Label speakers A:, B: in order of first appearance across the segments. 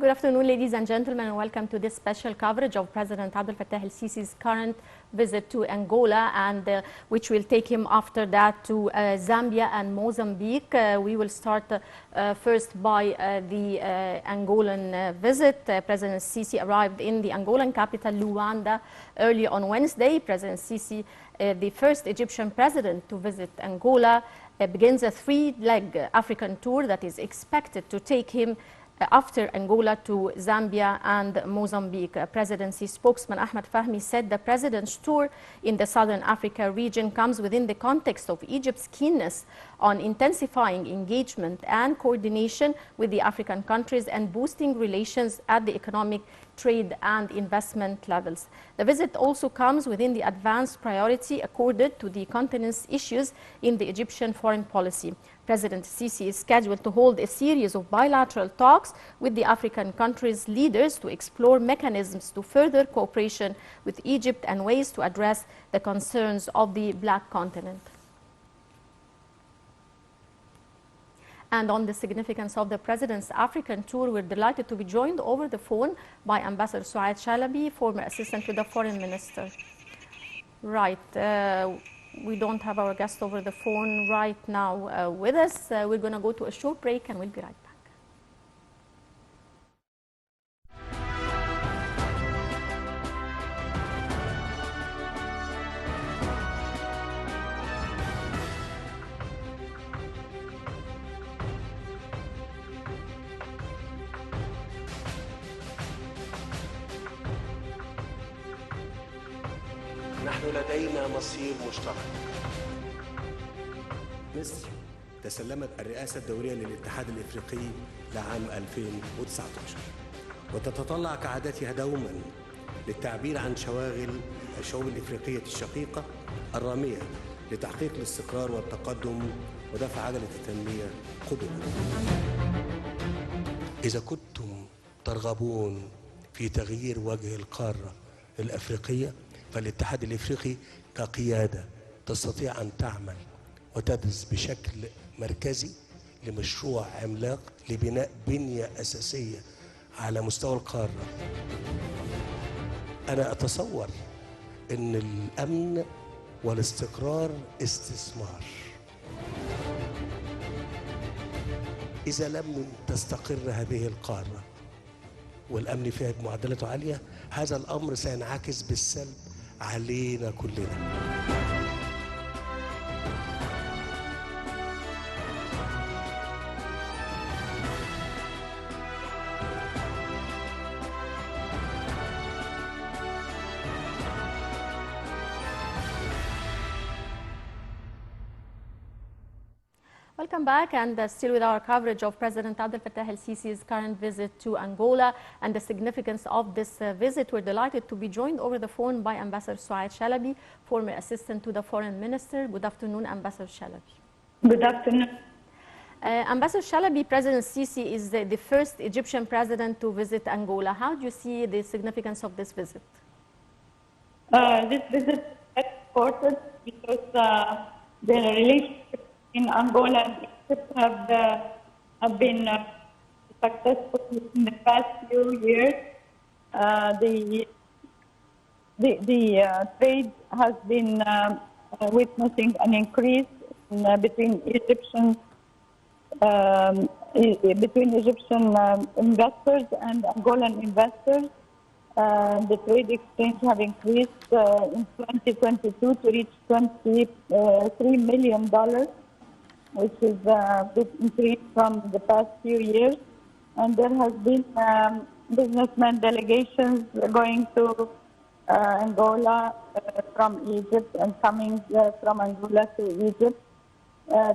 A: Good afternoon, ladies and gentlemen, and welcome to this special coverage of President Abdel Fattah el-Sisi's current visit to Angola, and which will take him after that to Zambia and Mozambique. We will start first by the Angolan visit. President Sisi arrived in the Angolan capital, Luanda, early on Wednesday. President Sisi, the first Egyptian president to visit Angola, begins a three-leg African tour that is expected to take him after Angola to Zambia and Mozambique. Presidency spokesman Ahmed Fahmy said the president's tour in the Southern Africa region comes within the context of Egypt's keenness on intensifying engagement and coordination with the African countries and boosting relations at the economic, trade and investment levels. The visit also comes within the advanced priority accorded to the continent's issues in the Egyptian foreign policy. President Sisi is scheduled to hold a series of bilateral talks with the African countries' leaders to explore mechanisms to further cooperation with Egypt and ways to address the concerns of the Black Continent. And on the significance of the President's African tour, we're delighted to be joined over the phone by Ambassador Soad Shalaby, former assistant to the Foreign Minister. Right. We don't have our guest over the phone right now with us. We're going to go to a short break and we'll be right back.
B: نحن لدينا مصير مشترك.
C: مصر تسلمت الرئاسة الدورية للاتحاد الإفريقي لعام 2019 وتتطلع كعادتها دوما للتعبير عن شواغل الشعوب الإفريقية الشقيقة الرامية لتحقيق الاستقرار والتقدم ودفع عجلة التنمية قدما. إذا كنتم ترغبون في تغيير وجه القارة الأفريقية، فالاتحاد الافريقي كقياده تستطيع ان تعمل وتدرس بشكل مركزي لمشروع عملاق لبناء بنيه اساسيه على مستوى القاره. انا اتصور ان الامن والاستقرار استثمار. اذا لم تستقر هذه القاره والامن فيها بمعدلاته عاليه، هذا الامر سينعكس بالسلب علينا كلنا.
A: Welcome back, and still with our coverage of President Abdel Fattah el-Sisi's current visit to Angola and the significance of this visit. We're delighted to be joined over the phone by Ambassador Soad Shalaby, former assistant to the Foreign Minister. Good afternoon, Ambassador Shalaby.
D: Good afternoon.
A: Ambassador Shalaby, President Sisi is the first Egyptian president to visit Angola. How do you see the significance of this visit?
D: This visit is important because the relationship in Angola and Egypt have been successful in the past few years. The trade has been witnessing an increase between Egyptian investors and Angolan investors. The trade exchange have increased in 2022 to reach $23 million. Which is a big increase from the past few years. And there has been businessmen delegations going to Angola from Egypt and coming from Angola to Egypt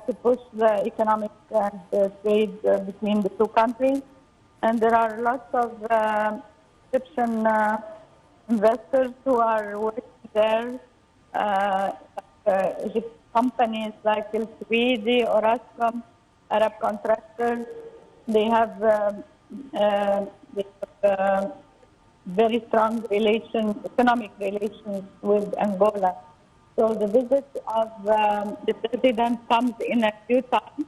D: to push the economic and trade between the two countries. And there are lots of Egyptian investors who are working there, companies like El Suidi or Ascom, Arab contractors. They have very strong economic relations with Angola. So the visit of the president comes in a few times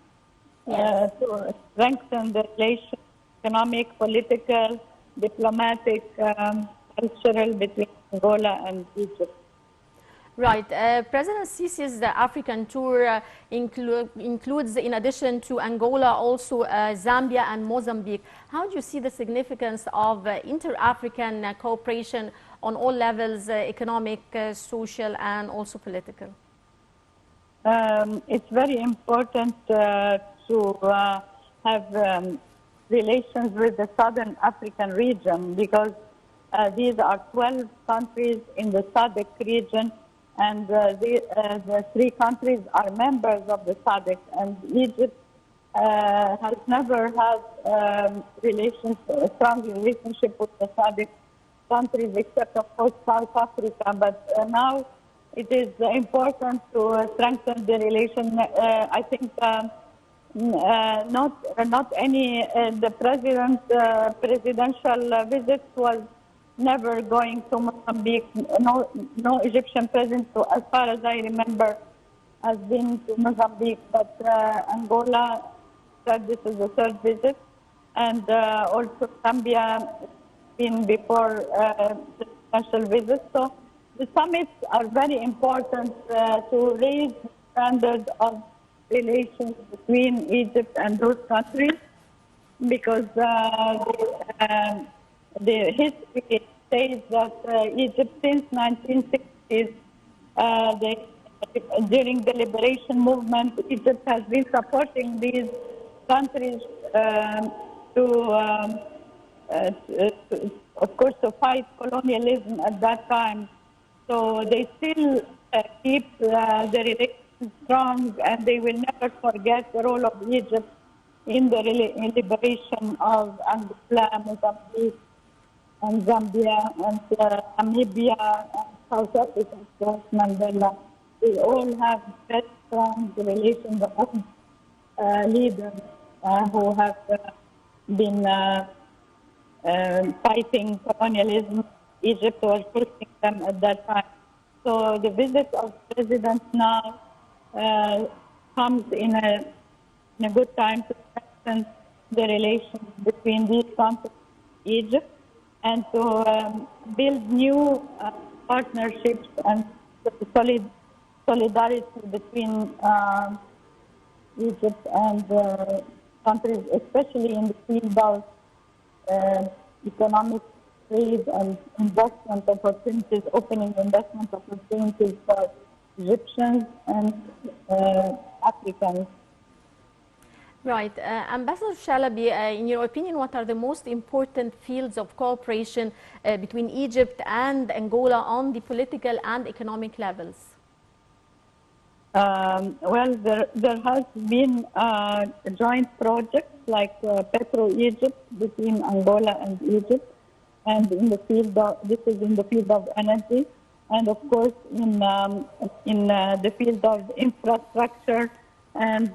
D: to strengthen the relations economic, political, diplomatic, cultural between Angola and Egypt.
A: Right. President Sisi's African tour includes, in addition to Angola, also Zambia and Mozambique. How do you see the significance of inter-African cooperation on all levels, economic, social, and also political?
D: It's very important to have relations with the Southern African region because these are 12 countries in the SADC region, and the 3 countries are members of the SADC, and Egypt has never had a strong relationship with the SADC countries except, of course, South Africa. But now it is important to strengthen the relation. I think not any the presidential visit was never going to Mozambique. No Egyptian president, so as far as I remember, has been to Mozambique. But Angola said this is the 3rd visit, and also Zambia been before the special visit. So the summits are very important to raise the standard of relations between Egypt and those countries, because the history says that Egypt since 1960s, during the liberation movement, Egypt has been supporting these countries of course, to fight colonialism at that time. So they still keep the relations strong, and they will never forget the role of Egypt in the liberation of Angola, Mozambique, and Zambia, and Namibia, and South Africa, of Mandela. They all have very strong relations of leaders who have been fighting colonialism. Egypt was pushing them at that time. So the visit of President now comes in a good time to strengthen the relations between these countries, Egypt, and to build new partnerships and solidarity between Egypt and countries, especially in the field of economic trade and investment opportunities, opening investment opportunities for Egyptians and Africans.
A: Right. Ambassador Shalaby, in your opinion, what are the most important fields of cooperation between Egypt and Angola on the political and economic levels?
D: Well, there has been joint projects like Petro-Egypt between Angola and Egypt, and in the field of, this is in the field of energy, and of course in the field of infrastructure and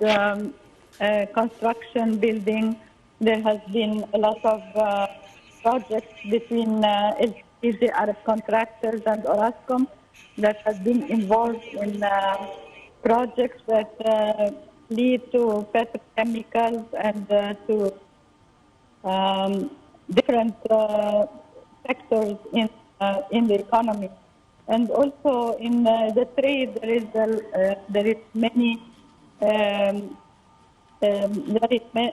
D: construction, building. There has been a lot of projects between the Arab contractors and Orascom that has been involved in projects that lead to petrochemicals and to different sectors in the economy. And also in the trade, there is many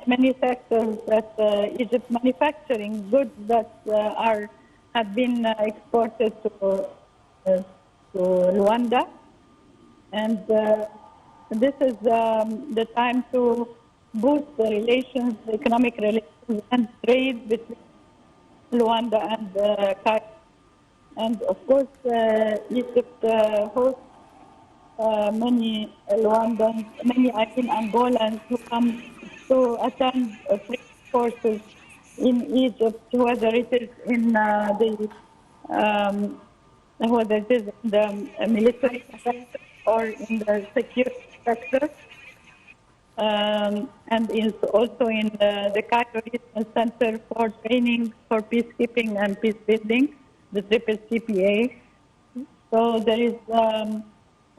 D: many sectors that Egypt manufacturing goods that have been exported to Luanda, and this is the time to boost the relations, the economic relations and trade between Luanda and Cairo. And of course, Egypt hosts many Rwandans, many Angolans who come to attend training courses in Egypt, whether it is in the military sector or in the security sector, and is also in the Cairo Regional Center for Training for Peacekeeping and Peace Building, the CCPA. So there is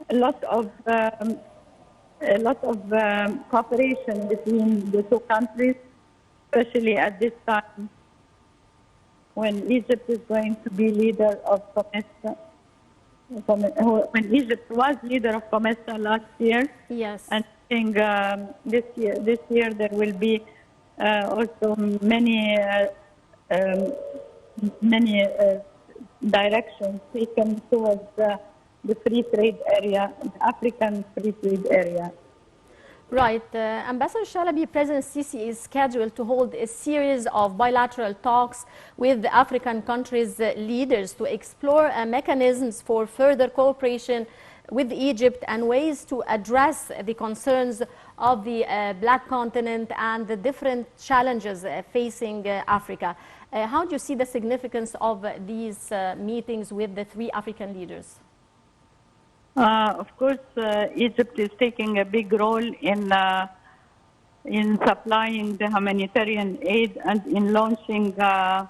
D: a lot of cooperation between the two countries, especially at this time when Egypt is going to be leader of COMESA. When Egypt was leader of COMESA last year,
A: Yes.
D: and I think this year there will be also many directions taken towards the free trade area, the African free trade area.
A: Right. Ambassador Shalaby, President Sisi is scheduled to hold a series of bilateral talks with the African countries' leaders to explore mechanisms for further cooperation with Egypt and ways to address the concerns of the Black continent and the different challenges facing Africa. How do you see the significance of these meetings with the three African leaders?
D: Of course, Egypt is taking a big role in supplying the humanitarian aid and in launching the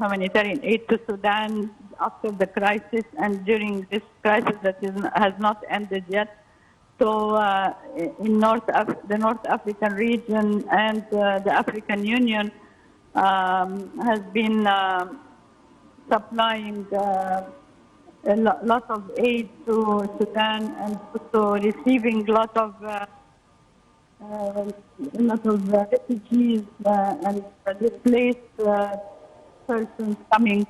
D: humanitarian aid to Sudan after the crisis and during this crisis that has not ended yet. So in the North African region and the African Union has been supplying a lot of aid to Sudan and also receiving a lot of refugees and displaced persons coming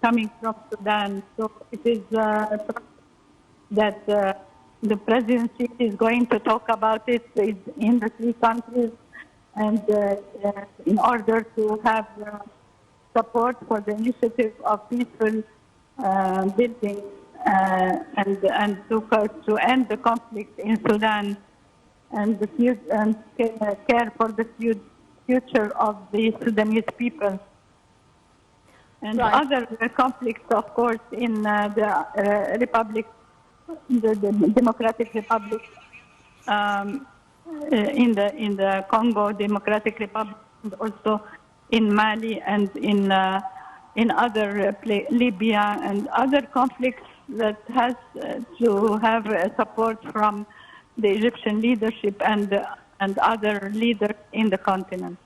D: from Sudan. So it is that the presidency is going to talk about it in the three countries, and in order to have support for the initiative of peaceful building and to end the conflict in Sudan and care for the future of the Sudanese people. And
A: right.
D: Other conflicts, of course, in the Republic, the Democratic Republic, in the Congo Democratic Republic, and also in Mali and in other Libya and other conflicts that has to have support from the Egyptian leadership and other leaders in the continent.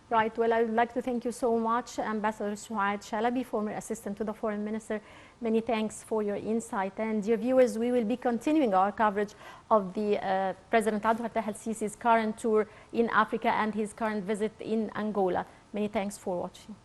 A: Right. Well, I would like to thank you so much, Ambassador Soad Shalaby, former assistant to the foreign minister. Many thanks for your insight. And dear viewers, we will be continuing our coverage of the President Abdel Fattah el-Sisi's current tour in Africa and his current visit in Angola. Many thanks for watching.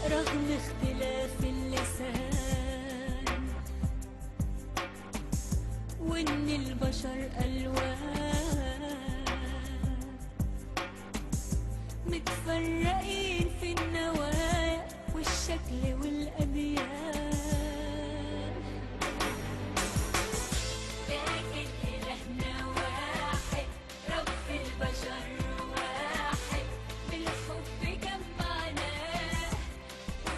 E: رغم اختلاف اللسان وإن البشر ألوان متفرقين في النوايا والشكل والأديان، لكن إلهنا واحد، رب البشر واحد، بالحب جمعنا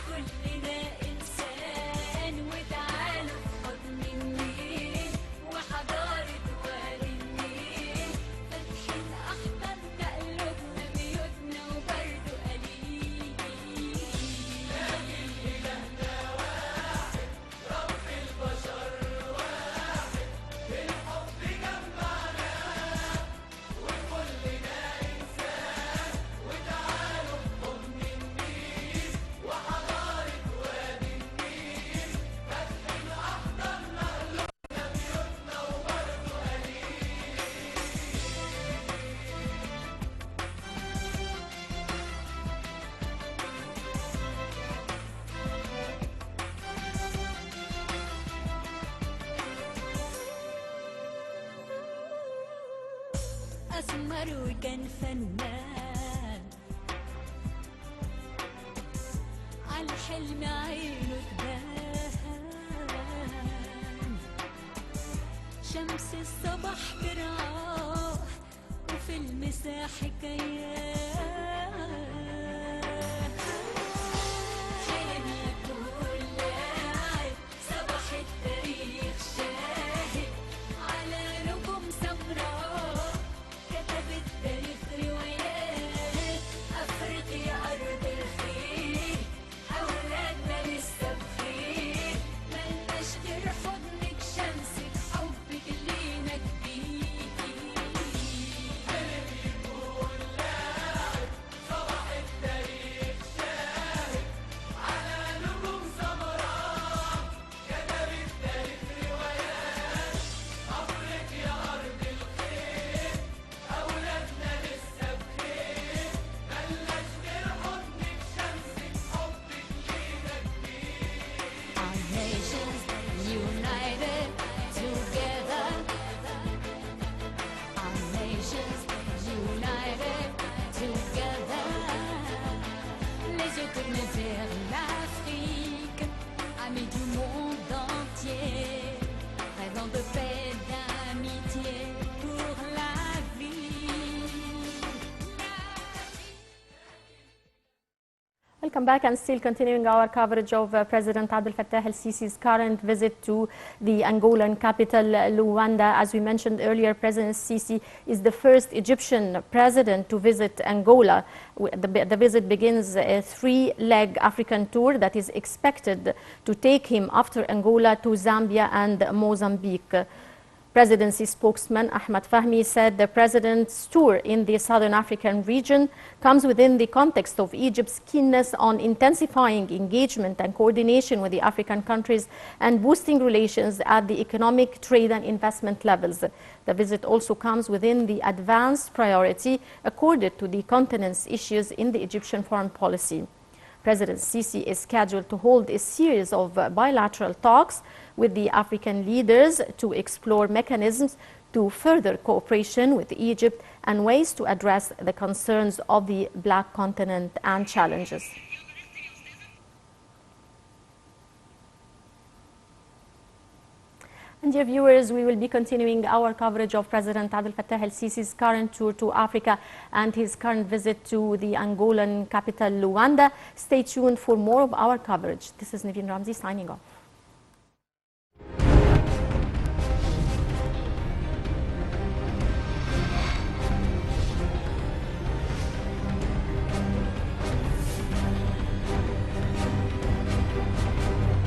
E: كلنا إنسان، وتعالوا في حضن النيل وحضارة وادي النيل، فاتحين أحضاننا قلوبنا بيوتنا وبرده قليل. لكن إلهنا واحد، رب البشر واحد، بالحب جمعنا وكلنا إنسان، وتعالوا في حضن النيل وحضارة وادي النيل، فاتحين أحضاننا قلوبنا بيوتنا وبرده قليل. أسمر وكان فنان عالحلم عينه تبان، شمس الصباح ترعاه وفي المساح حكايات،
A: Welcome back, and still continuing our coverage of President Abdel Fattah el-Sisi's current visit to the Angolan capital, Luanda. As we mentioned earlier, President Sisi is the first Egyptian president to visit Angola. The visit begins a three-leg African tour that is expected to take him after Angola to Zambia and Mozambique. Presidency spokesman Ahmed Fahmy said the president's tour in the Southern African region comes within the context of Egypt's keenness on intensifying engagement and coordination with the African countries and boosting relations at the economic, trade and investment levels. The visit also comes within the advanced priority accorded to the continent's issues in the Egyptian foreign policy. President Sisi is scheduled to hold a series of bilateral talks with the African leaders to explore mechanisms to further cooperation with Egypt and ways to address the concerns of the Black continent and challenges. And dear viewers, we will be continuing our coverage of President Abdel Fattah el-Sisi's current tour to Africa and his current visit to the Angolan capital, Luanda. Stay tuned for more of our coverage. This is Naveen Ramzi signing off.